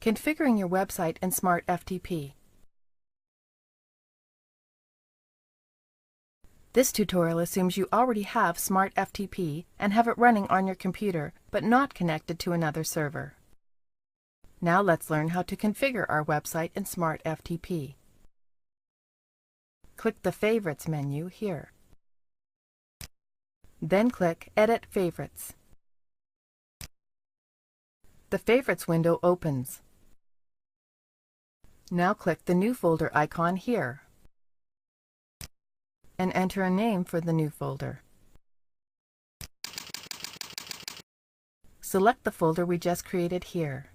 Configuring your website in SmartFTP. This tutorial assumes you already have SmartFTP and have it running on your computer, but not connected to another server. Now let's learn how to configure our website in SmartFTP. Click the Favorites menu here. Then click Edit Favorites. The Favorites window opens. Now click the New Folder icon here and enter a name for the new folder. Select the folder we just created here.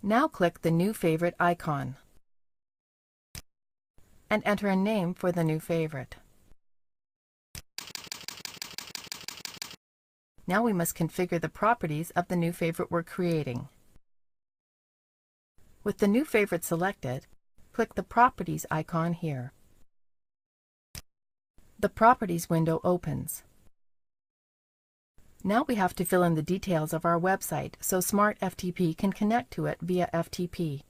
Now click the New Favorite icon and enter a name for the new favorite. Now we must configure the properties of the new favorite we're creating. With the new favorite selected, click the Properties icon here. The Properties window opens. Now we have to fill in the details of our website so SmartFTP can connect to it via FTP.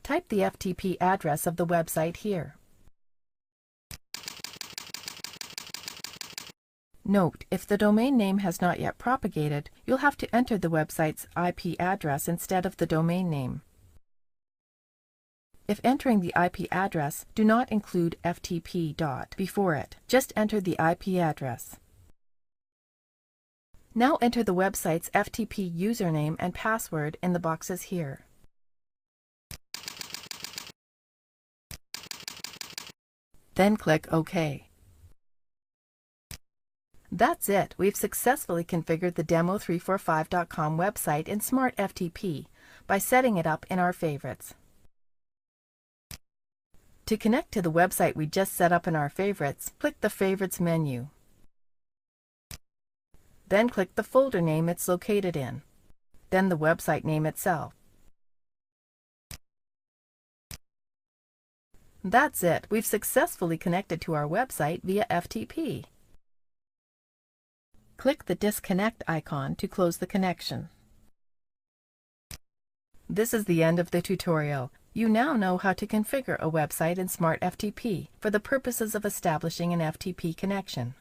Type the FTP address of the website here. Note, if the domain name has not yet propagated, you'll have to enter the website's IP address instead of the domain name. If entering the IP address, do not include FTP dot before it. Just enter the IP address. Now enter the website's FTP username and password in the boxes here. Then click OK. That's it. We've successfully configured the demo345.com website in SmartFTP by setting it up in our favorites. To connect to the website we just set up in our favorites, click the Favorites menu. Then click the folder name it's located in, then the website name itself. That's it. We've successfully connected to our website via FTP. Click the Disconnect icon to close the connection. This is the end of the tutorial. You now know how to configure a website in SmartFTP for the purposes of establishing an FTP connection.